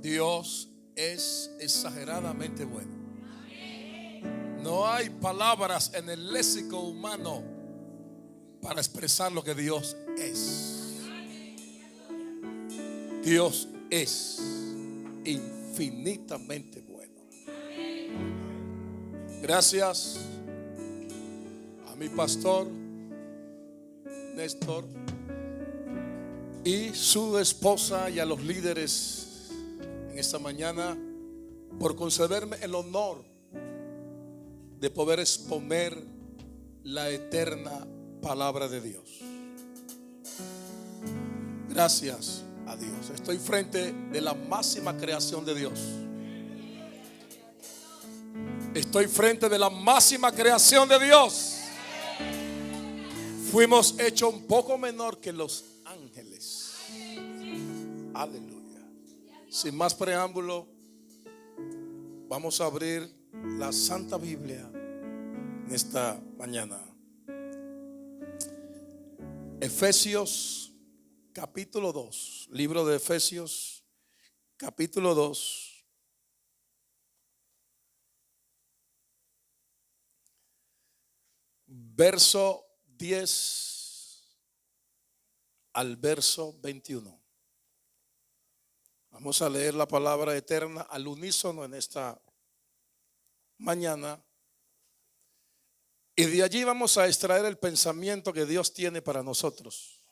Dios es exageradamente bueno. No hay palabras en el léxico humano para expresar lo que Dios es. Dios es infinitamente bueno. Gracias a mi pastor Néstor y su esposa y a los líderes en esta mañana por concederme el honor de poder exponer la eterna palabra de Dios. Gracias a Dios. Estoy frente de la máxima creación de Dios. Estoy frente de la máxima creación de Dios. Fuimos hechos un poco menor que los ángeles. Aleluya. Sin más preámbulo, vamos a abrir la Santa Biblia en esta mañana. Efesios capítulo 2. Libro de Efesios capítulo 2. Verso 10 al verso 21. Vamos a leer la palabra eterna al unísono en esta mañana. Y de allí vamos a extraer el pensamiento que Dios tiene para nosotros.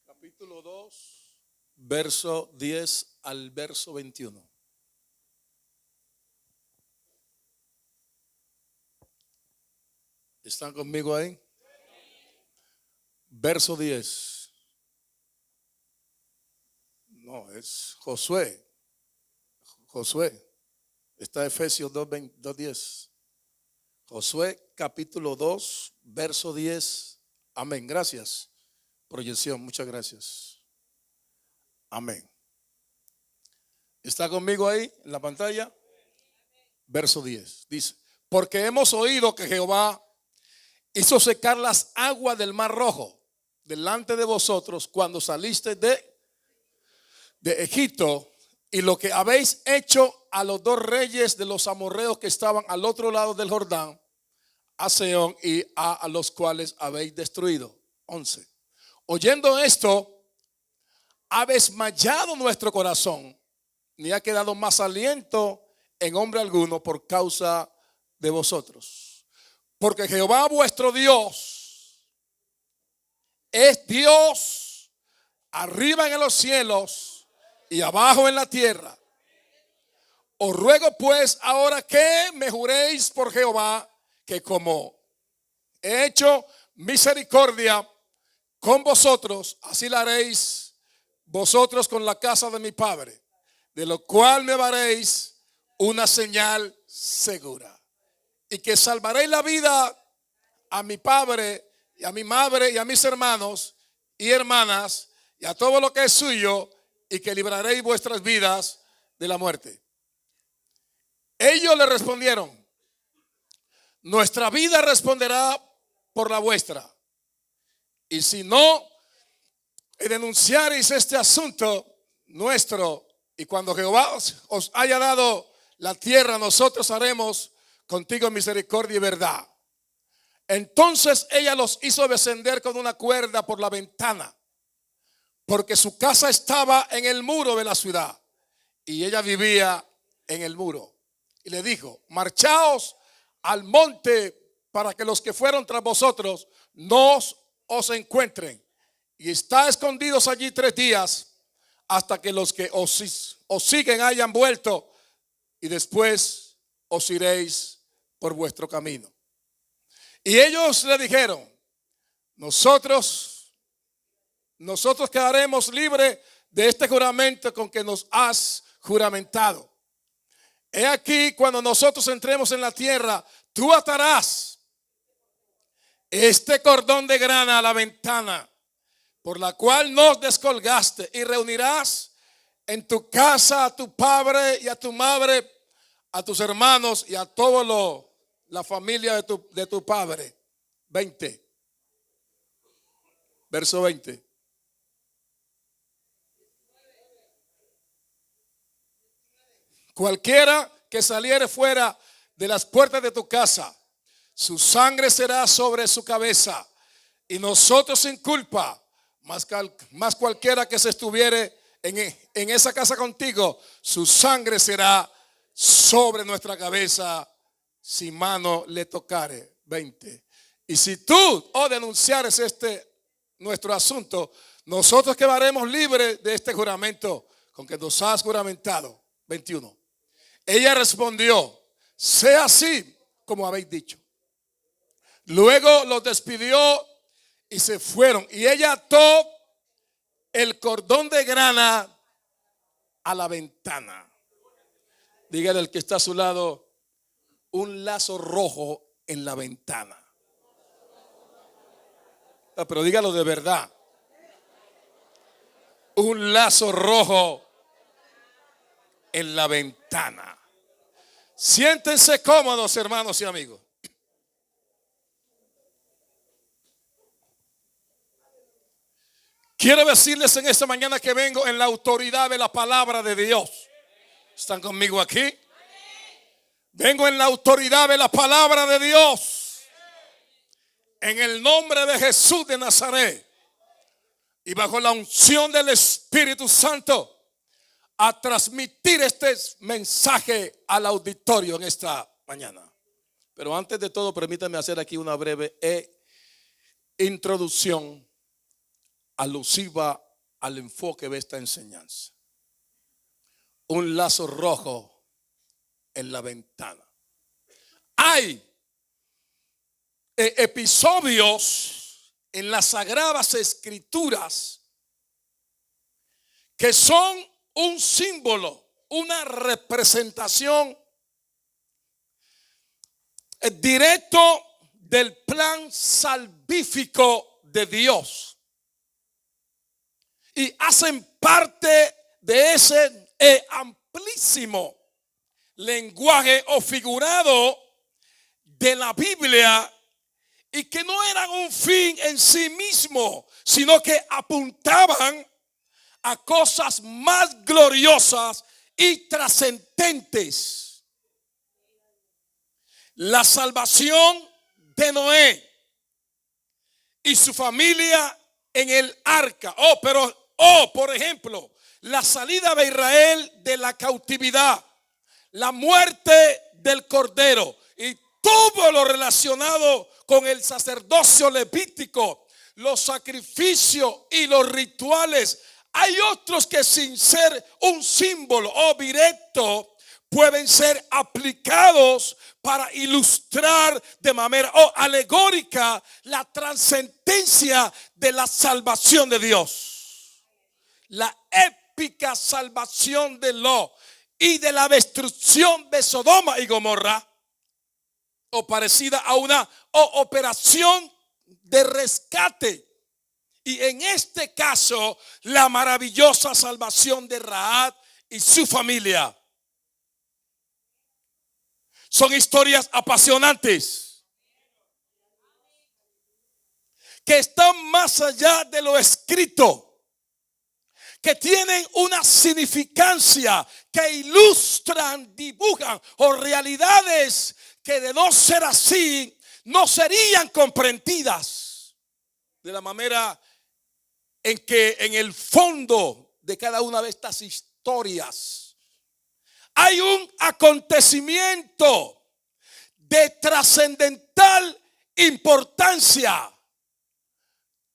Capítulo 2, verso 10 al verso 21. ¿Están conmigo ahí? Verso 10. No, es Josué. Josué. Está Efesios 2:10. Josué capítulo 2, verso 10. Amén. Gracias. Proyección, muchas gracias. Amén. ¿Está conmigo ahí en la pantalla? Verso 10. Dice: porque hemos oído que Jehová hizo secar las aguas del Mar Rojo delante de vosotros cuando saliste de Egipto, y lo que habéis hecho a los dos reyes de los amorreos que estaban al otro lado del Jordán, a Sehón y a los cuales habéis destruido. 11. Oyendo esto, ha desmayado nuestro corazón, ni ha quedado más aliento en hombre alguno por causa de vosotros. Porque Jehová vuestro Dios es Dios arriba en los cielos y abajo en la tierra. Os ruego pues ahora que me juréis por Jehová, que como he hecho misericordia con vosotros, así la haréis vosotros con la casa de mi padre, de lo cual me daréis una señal segura, y que salvaréis la vida a mi padre y a mi madre y a mis hermanos y hermanas y a todo lo que es suyo, y que libraréis vuestras vidas de la muerte. Ellos le respondieron: nuestra vida responderá por la vuestra, y si no denunciaréis este asunto nuestro, y cuando Jehová os haya dado la tierra, nosotros haremos contigo misericordia y verdad. Entonces ella los hizo descender con una cuerda por la ventana, porque su casa estaba en el muro de la ciudad y ella vivía en el muro. Y le dijo: marchaos al monte para que los que fueron tras vosotros no os encuentren, y está escondidos allí 3 días hasta que los que os siguen hayan vuelto, y después os iréis por vuestro camino. Y ellos le dijeron: nosotros quedaremos libres de este juramento con que nos has juramentado. He aquí, cuando nosotros entremos en la tierra, tú atarás este cordón de grana a la ventana por la cual nos descolgaste, y reunirás en tu casa a tu padre y a tu madre, a tus hermanos y a toda la familia de tu padre. 20. Verso 20. Cualquiera que saliere fuera de las puertas de tu casa, su sangre será sobre su cabeza, y nosotros sin culpa, más cualquiera que se estuviere en esa casa contigo, su sangre será sobre nuestra cabeza, si mano le tocare. 20. Y si tú denunciares nuestro asunto, nosotros quedaremos libres de este juramento con que nos has juramentado. 21. Ella respondió: sea así como habéis dicho. Luego los despidió y se fueron. Y ella ató el cordón de grana a la ventana. Dígale al que está a su lado: un lazo rojo en la ventana. Pero dígalo de verdad. Un lazo rojo en la ventana. Siéntense cómodos, hermanos y amigos. Quiero decirles en esta mañana que vengo en la autoridad de la palabra de Dios. ¿Están conmigo aquí? Vengo en la autoridad de la palabra de Dios, en el nombre de Jesús de Nazaret, y bajo la unción del Espíritu Santo, a transmitir este mensaje al auditorio en esta mañana. Pero antes de todo, permítanme hacer aquí una breve introducción alusiva al enfoque de esta enseñanza. Un lazo rojo en la ventana. Hay episodios en las Sagradas Escrituras que son un símbolo, una representación directo del plan salvífico de Dios, y hacen parte de ese amplísimo lenguaje o figurado de la Biblia, y que no eran un fin en sí mismo, sino que apuntaban a cosas más gloriosas y trascendentes. La salvación de Noé y su familia en el arca. Por ejemplo, la salida de Israel de la cautividad, la muerte del cordero y todo lo relacionado con el sacerdocio levítico, los sacrificios y los rituales. Hay otros que, sin ser un símbolo o directo, pueden ser aplicados para ilustrar de manera alegórica la trascendencia de la salvación de Dios. La épica salvación de Lot y de la destrucción de Sodoma y Gomorra, o parecida a una operación de rescate. Y en este caso, la maravillosa salvación de Rahab y su familia. Son historias apasionantes que están más allá de lo escrito, que tienen una significancia, que ilustran, dibujan realidades que, de no ser así, no serían comprendidas de la manera en que en el fondo de cada una de estas historias hay un acontecimiento de trascendental importancia.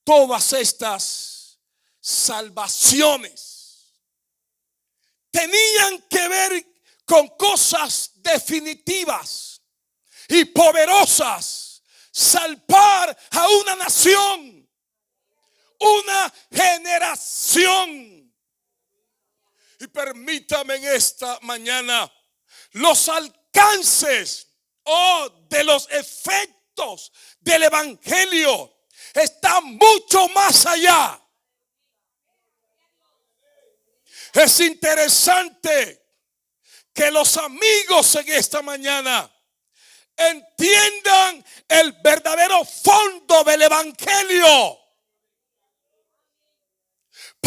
Todas estas salvaciones tenían que ver con cosas definitivas y poderosas. Salvar a una nación, una generación. Y permítame en esta mañana, los alcances de los efectos del evangelio están mucho más allá. Es interesante que los amigos en esta mañana entiendan el verdadero fondo del evangelio,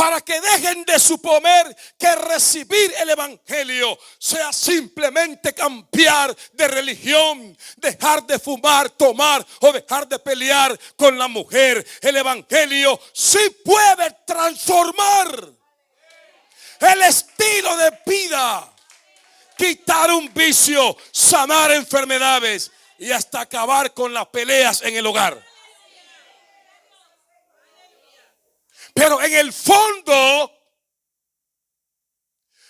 para que dejen de suponer que recibir el evangelio sea simplemente cambiar de religión, dejar de fumar, tomar o dejar de pelear con la mujer. El evangelio sí puede transformar el estilo de vida, quitar un vicio, sanar enfermedades y hasta acabar con las peleas en el hogar. Pero en el fondo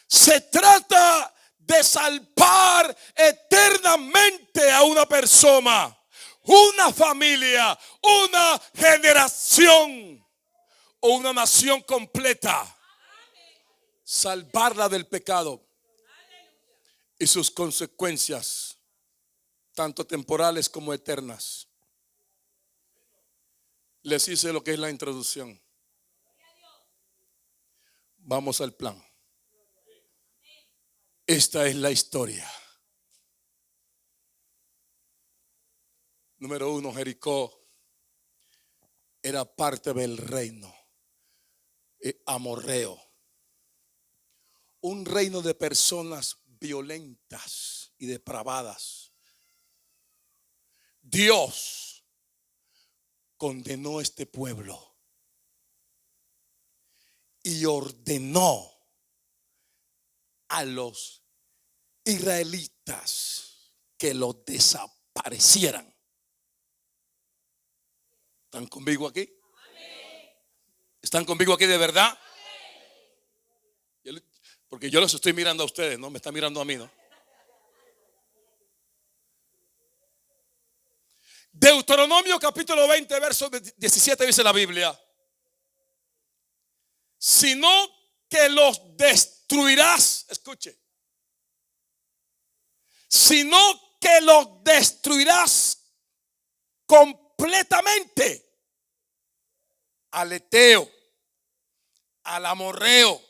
se trata de salvar eternamente a una persona, una familia, una generación o una nación completa. Salvarla del pecado y sus consecuencias, tanto temporales como eternas. Les hice lo que es la introducción. Vamos al plan. Esta es la historia. Número 1, Jericó era parte del reino amorreo. Un reino de personas violentas y depravadas. Dios condenó este pueblo y ordenó a los israelitas que los desaparecieran. ¿Están conmigo aquí? ¿Están conmigo aquí de verdad? Porque yo los estoy mirando a ustedes, no me están mirando a mí, ¿no? Deuteronomio capítulo 20, verso 17 dice la Biblia: sino que los destruirás, escuche, sino que los destruirás completamente, al eteo, al amorreo,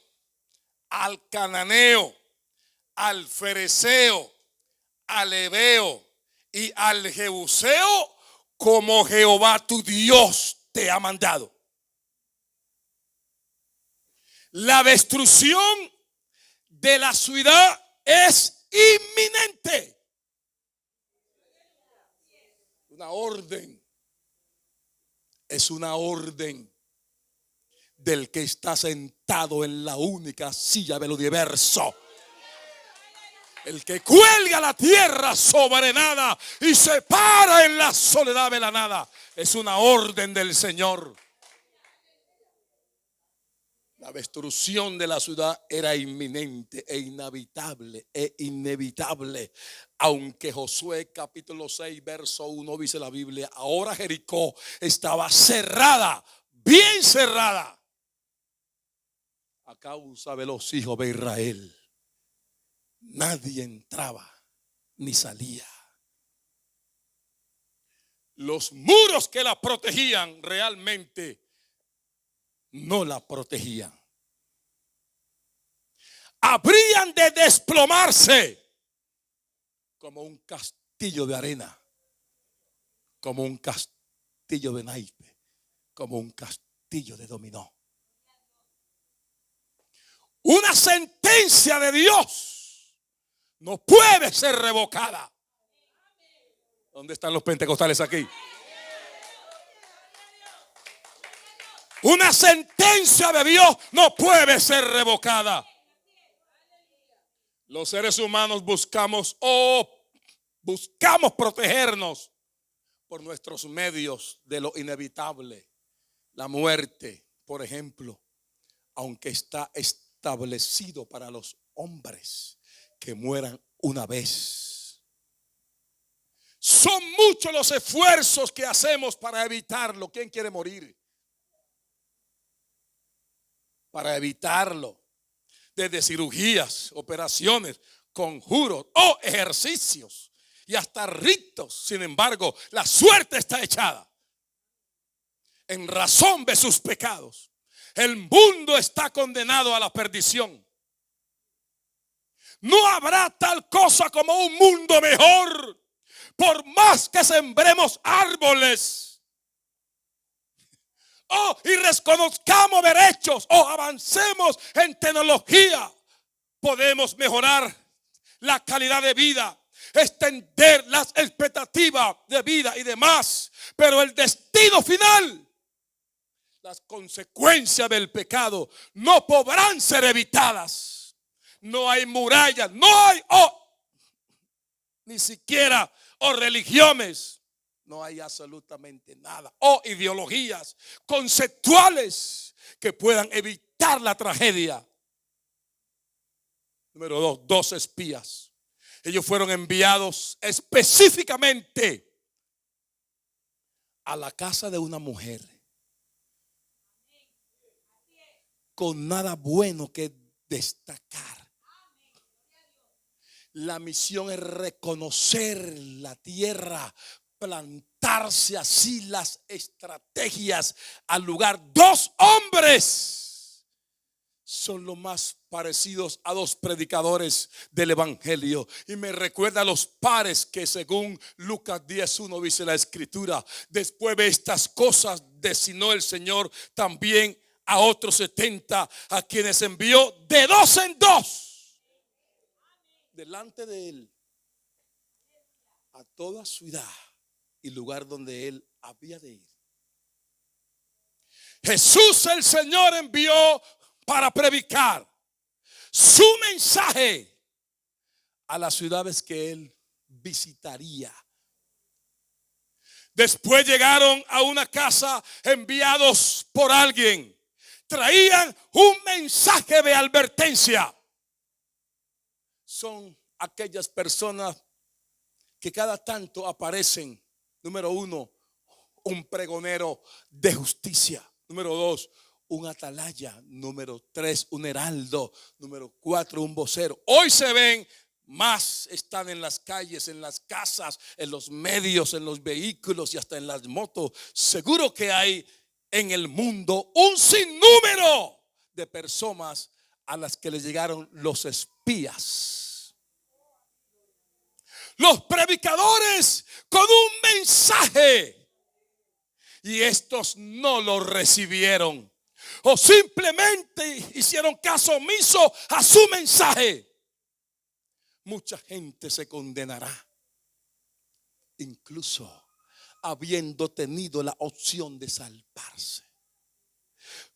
al cananeo, al fereceo, al heveo y al jebuseo, como Jehová tu Dios te ha mandado. La destrucción de la ciudad es inminente. Una orden. Es una orden del que está sentado en la única silla del universo. El que cuelga la tierra sobre nada y se para en la soledad de la nada. Es una orden del Señor. La destrucción de la ciudad era inminente e inevitable, Aunque Josué capítulo 6 verso 1 dice la Biblia: ahora Jericó estaba cerrada, bien cerrada, a causa de los hijos de Israel. Nadie entraba ni salía. Los muros que la protegían realmente no la protegían. Habrían de desplomarse como un castillo de arena, como un castillo de naipe, como un castillo de dominó. Una sentencia de Dios no puede ser revocada. ¿Dónde están los pentecostales aquí? Una sentencia de Dios no puede ser revocada. Los seres humanos buscamos protegernos por nuestros medios de lo inevitable. La muerte, por ejemplo, aunque está establecido para los hombres que mueran una vez. Son muchos los esfuerzos que hacemos para evitarlo. ¿Quién quiere morir? Para evitarlo, desde cirugías, operaciones, conjuros o ejercicios y hasta ritos. Sin embargo, la suerte está echada en razón de sus pecados. El mundo está condenado a la perdición. No habrá tal cosa como un mundo mejor, por más que sembremos árboles. y reconozcamos derechos o avancemos en tecnología, podemos mejorar la calidad de vida, extender las expectativas de vida y demás. Pero el destino final, las consecuencias del pecado no podrán ser evitadas. No hay murallas, no hay ni siquiera religiones. No hay absolutamente nada o ideologías conceptuales que puedan evitar la tragedia. Número 2, 2 espías. Ellos fueron enviados específicamente a la casa de una mujer con nada bueno que destacar. La misión es reconocer la tierra, plantarse así las estrategias al lugar. 2 hombres son lo más parecidos a 2 predicadores del evangelio. Y me recuerda a los pares que según Lucas 10:1 dice la escritura: después de estas cosas designó el Señor también a otros 70, a quienes envió de 2 en 2 delante de él a toda ciudad y lugar donde él había de ir. Jesús el Señor envió para predicar su mensaje a las ciudades que él visitaría. Después llegaron a una casa enviados por alguien. Traían un mensaje de advertencia. Son aquellas personas que cada tanto aparecen. Número 1, un pregonero de justicia. Número 2, un atalaya. Número 3, un heraldo. Número 4, un vocero. Hoy se ven más, están en las calles, en las casas, en los medios, en los vehículos y hasta en las motos. Seguro que hay en el mundo un sinnúmero de personas a las que les llegaron los espías, los predicadores con un mensaje, y estos no lo recibieron o simplemente hicieron caso omiso a su mensaje. Mucha gente se condenará, incluso habiendo tenido la opción de salvarse.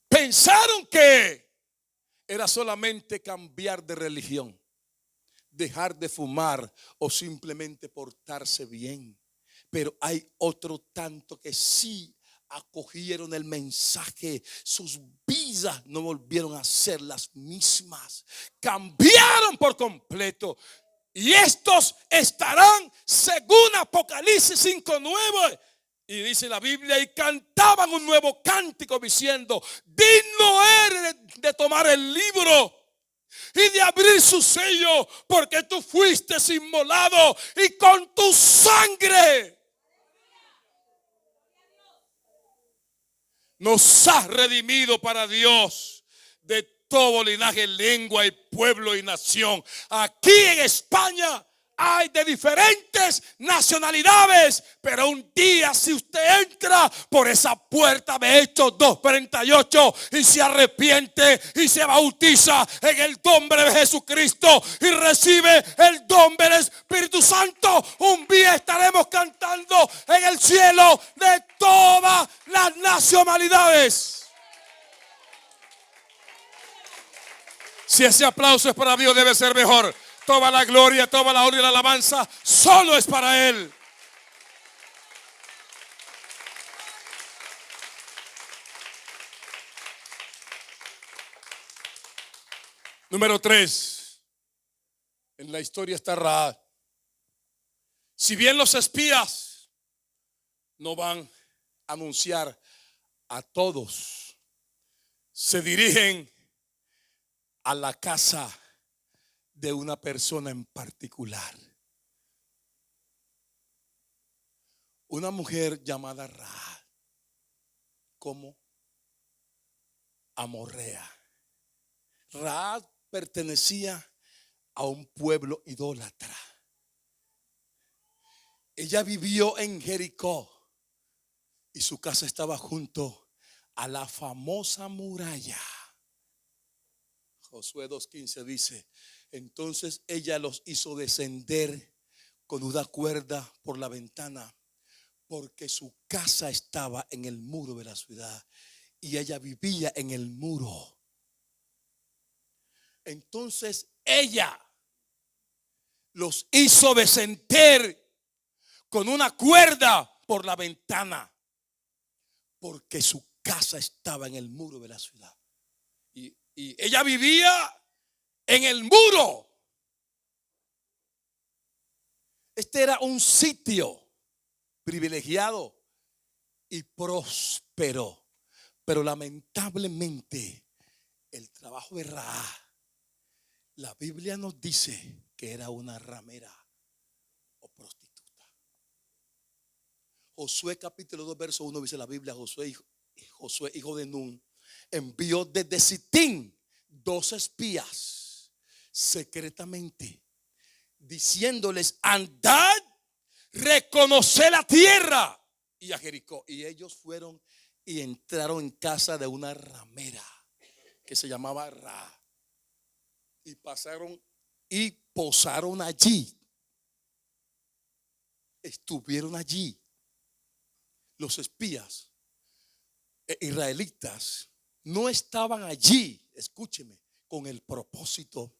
Pensaron que era solamente cambiar de religión, dejar de fumar o simplemente portarse bien. Pero hay otro tanto que sí acogieron el mensaje. Sus vidas no volvieron a ser las mismas. Cambiaron por completo. Y estos estarán, según Apocalipsis 5:9. Y dice la Biblia: y cantaban un nuevo cántico diciendo: digno eres de tomar el libro y de abrir su sello, porque tú fuiste inmolado y con tu sangre nos has redimido para Dios de todo linaje, lengua y pueblo y nación. Aquí en España hay de diferentes nacionalidades, pero un día si usted entra por esa puerta de Hechos 2:48 y se arrepiente y se bautiza en el nombre de Jesucristo y recibe el don del Espíritu Santo, un día estaremos cantando en el cielo de todas las nacionalidades. Si ese aplauso es para Dios, debe ser mejor. Toda la gloria, toda la honra y la alabanza solo es para Él. Número 3. En la historia está Rahab. Si bien los espías no van a anunciar a todos, se dirigen a la casa de una persona en particular. Una mujer llamada Rahab, como amorrea. Rahab pertenecía a un pueblo idólatra. Ella vivió en Jericó y su casa estaba junto a la famosa muralla. Josué 2:15 dice: entonces ella los hizo descender con una cuerda por la ventana, porque su casa estaba en el muro de la ciudad y ella vivía en el muro. Entonces ella los hizo descender con una cuerda por la ventana, porque su casa estaba en el muro de la ciudad. Y ella vivía en el muro. Este era un sitio privilegiado y próspero. Pero lamentablemente el trabajo de Rahab, la Biblia nos dice que era una ramera o prostituta. Josué capítulo 2 verso 1 dice la Biblia: Josué hijo de Nun envió desde Sitín 2 espías secretamente, diciéndoles: andad, reconoced la tierra y a Jericó. Y ellos fueron y entraron en casa de una ramera que se llamaba Rahab, y pasaron y posaron allí. Estuvieron allí. Los espías israelitas no estaban allí, escúcheme, con el propósito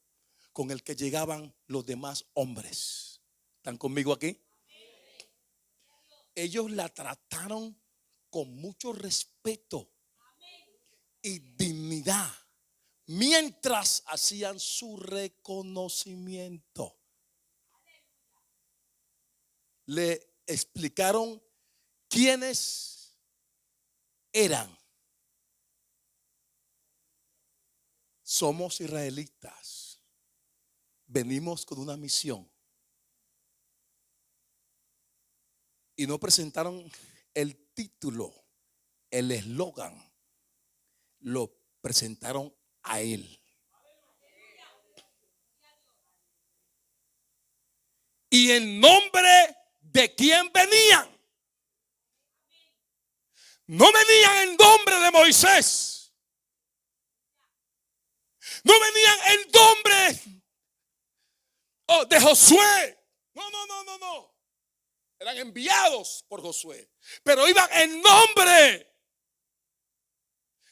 con el que llegaban los demás hombres. ¿Están conmigo aquí? Ellos la trataron con mucho respeto y dignidad mientras hacían su reconocimiento. Le explicaron quiénes eran. Somos israelitas. Venimos con una misión. Y no presentaron el título, el eslogan. Lo presentaron a él. Y en nombre de quién venían. No venían en nombre de Moisés. No venían en nombre de Josué. No. Eran enviados por Josué. Pero iban en nombre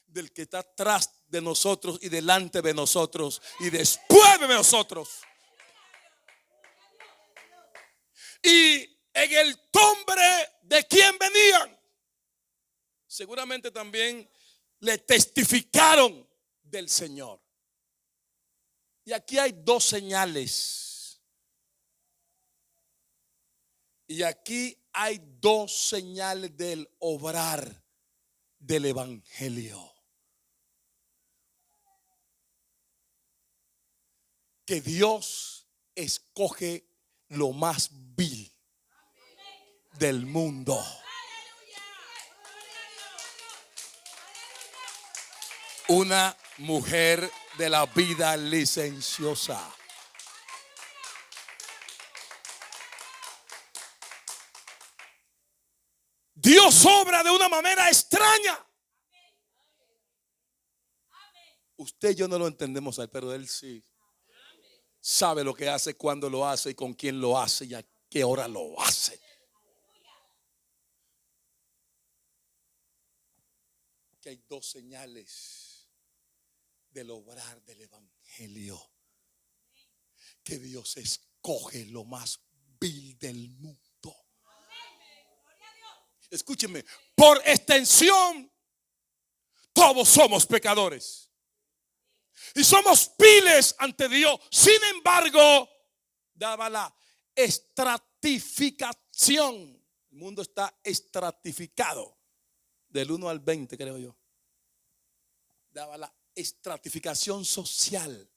del que está atrás de nosotros y delante de nosotros y después de nosotros. Y en el nombre de quién venían. Seguramente también le testificaron del Señor. Y aquí hay 2 señales. Y aquí hay 2 señales del obrar del evangelio. Que Dios escoge lo más vil del mundo. Una mujer de la vida licenciosa. Dios obra de una manera extraña. Usted y yo no lo entendemos, pero Él sí sabe lo que hace, cuándo lo hace y con quién lo hace y a qué hora lo hace. Que hay 2 señales del obrar del evangelio. Que Dios escoge lo más vil del mundo. Escúcheme, por extensión, todos somos pecadores. Y somos viles ante Dios. Sin embargo, daba la estratificación. El mundo está estratificado. Del 1 al 20, creo yo. Daba la estratificación social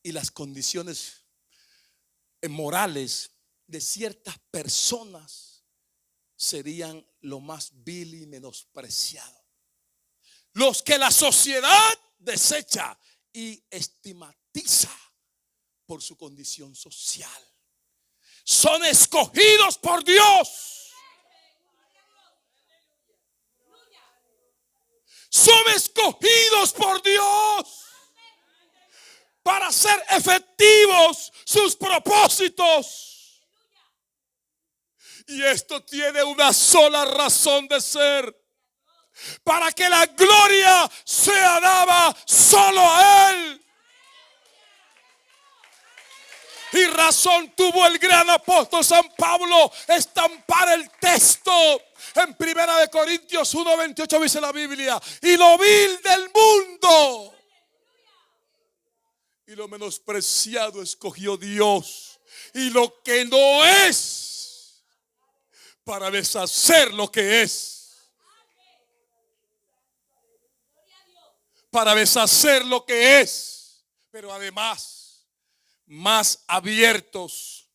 y las condiciones morales de ciertas personas serían lo más vil y menospreciado. Los que la sociedad desecha y estigmatiza por su condición social son escogidos por Dios. son escogidos por Dios para hacer efectivos sus propósitos. Y esto tiene una sola razón de ser: para que la gloria sea dada solo a Él. Y razón tuvo el gran apóstol San Pablo estampar el texto en 1 Corintios 1:28, dice la Biblia: y lo vil del mundo y lo menospreciado escogió Dios, y lo que no es, para deshacer lo que es. Para deshacer lo que es, pero además más abiertos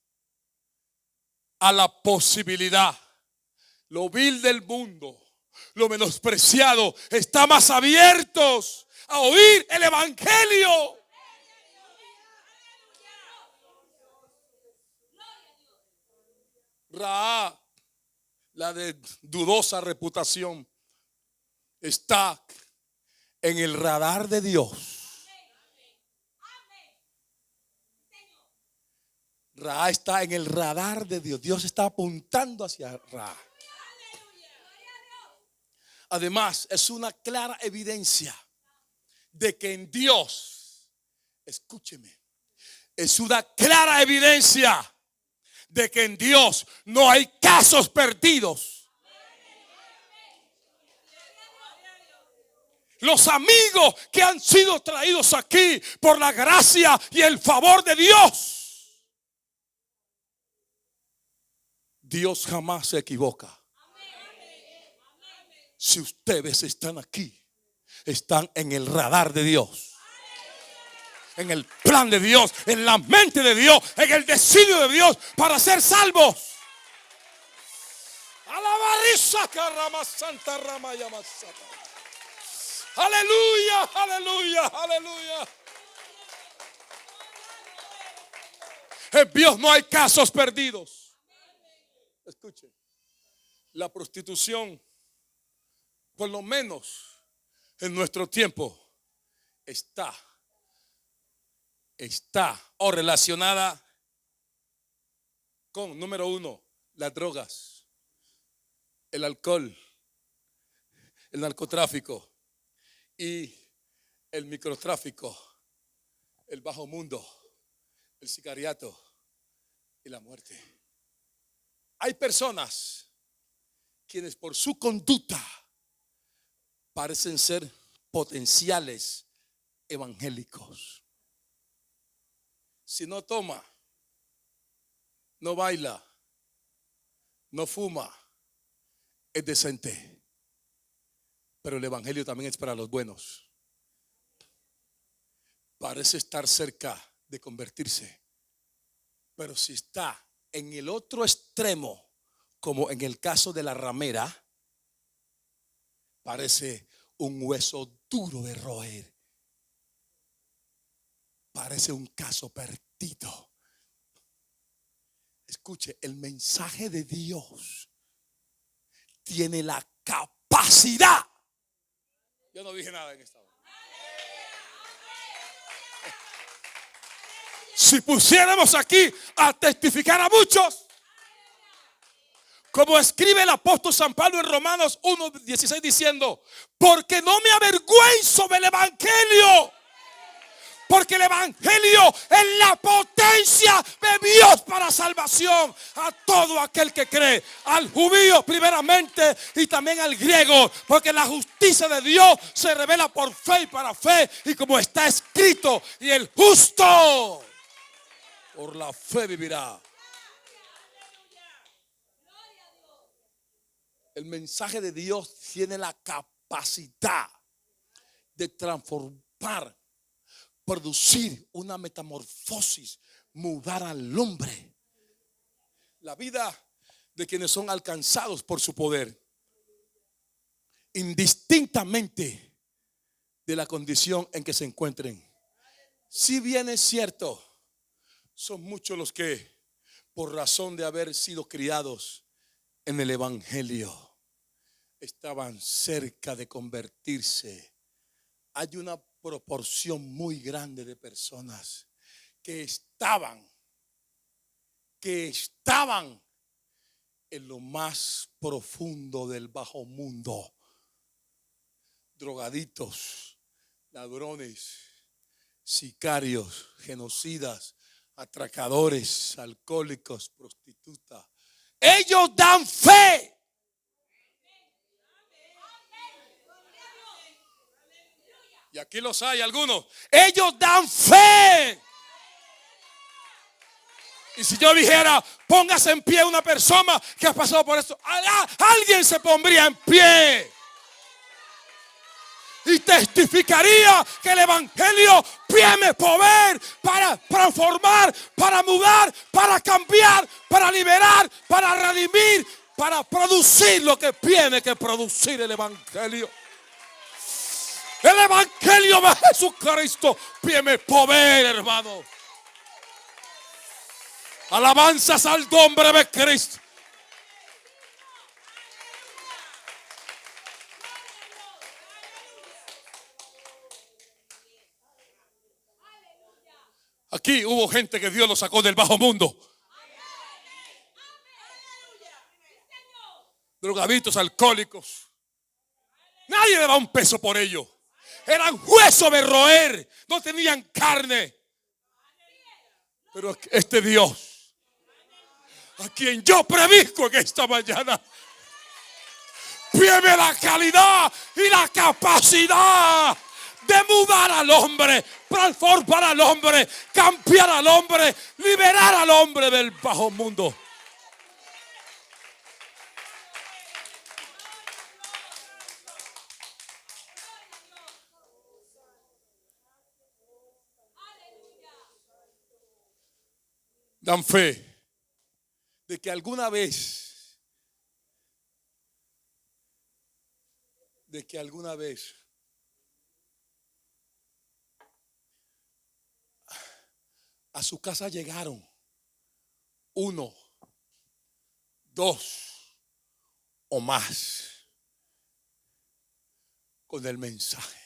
a la posibilidad. Lo vil del mundo, lo menospreciado, está más abiertos a oír el evangelio. Rahab, la de dudosa reputación, está en el radar de Dios. Rahab está en el radar de Dios. Dios está apuntando hacia Rahab. Además, es una clara evidencia de que en Dios, escúcheme, es una clara evidencia de que en Dios no hay casos perdidos. Los amigos que han sido traídos aquí por la gracia y el favor de Dios, Dios jamás se equivoca. Si ustedes están aquí, están en el radar de Dios, en el plan de Dios, en la mente de Dios, en el designio de Dios para ser salvos. Alabarisa carama santa rama yamasata. Aleluya, aleluya, aleluya. En Dios no hay casos perdidos. Escuche, la prostitución, por lo menos en nuestro tiempo, está o relacionada con, número uno, las drogas, el alcohol, el narcotráfico y el microtráfico, el bajo mundo, el sicariato y la muerte. Hay personas quienes por su conducta parecen ser potenciales evangélicos. Si no toma, no baila, no fuma, es decente. Pero el evangelio también es para los buenos. Parece estar cerca de convertirse, pero si está en el otro extremo, como en el caso de la ramera, parece un hueso duro de roer. Parece un caso perdido. Escuche, el mensaje de Dios tiene la capacidad. Yo no dije nada en esta hora. Si pusiéramos aquí a testificar a muchos, como escribe el apóstol San Pablo en Romanos 1:16 diciendo: porque no me avergüenzo del evangelio, porque el evangelio es la potencia de Dios para salvación a todo aquel que cree, al judío primeramente y también al griego, porque la justicia de Dios se revela por fe y para fe, y como está escrito: y el justo por la fe vivirá. El mensaje de Dios tiene la capacidad de transformar, producir una metamorfosis, mudar al hombre. La vida de quienes son alcanzados por su poder, indistintamente de la condición en que se encuentren. Si bien es cierto, son muchos los que, por razón de haber sido criados en el evangelio, estaban cerca de convertirse. Hay una proporción muy grande de personas que estaban en lo más profundo del bajo mundo. Drogaditos, ladrones, sicarios, genocidas, atracadores, alcohólicos, prostitutas. Ellos dan fe. Y aquí los hay algunos. Ellos dan fe. Y si yo dijera, póngase en pie una persona que ha pasado por esto, alguien se pondría en pie y testificaría que el evangelio tiene poder para transformar, para mudar, para cambiar, para liberar, para redimir, para producir lo que tiene que producir el evangelio. El evangelio de Jesucristo tiene poder, hermano. Alabanzas al nombre de Cristo. Aquí hubo gente que Dios lo sacó del bajo mundo. Drogadictos, alcohólicos. Nadie le da un peso por ello. Eran huesos de roer. No tenían carne. Pero este Dios, a quien yo predico en esta mañana, tiene la calidad y la capacidad de mudar al hombre, transformar al hombre, cambiar al hombre, liberar al hombre del bajo mundo. Dan fe de que alguna vez a su casa llegaron 1, 2 o más con el mensaje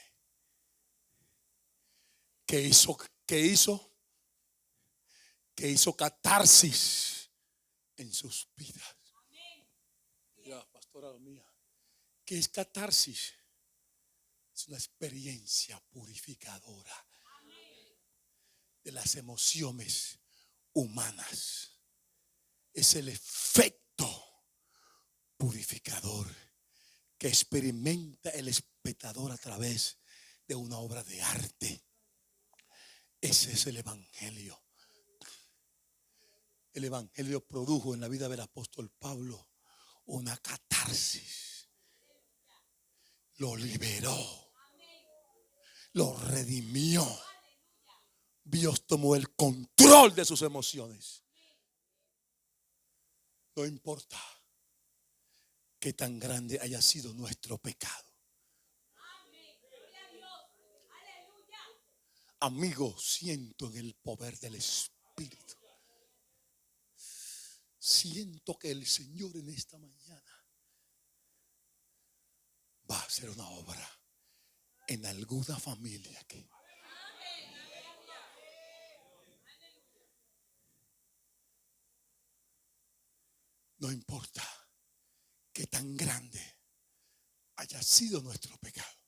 que hizo catarsis en sus vidas. Mira, pastora mía, ¿qué es catarsis? Es una experiencia purificadora de las emociones humanas. Es el efecto purificador que experimenta el espectador a través de una obra de arte. Ese es el evangelio. El evangelio produjo en la vida del apóstol Pablo una catarsis. Lo liberó. Lo redimió. Dios tomó el control de sus emociones. No importa qué tan grande haya sido nuestro pecado. Amigo, siento en el poder del Espíritu. Siento que el Señor en esta mañana va a hacer una obra en alguna familia aquí. No importa qué tan grande haya sido nuestro pecado.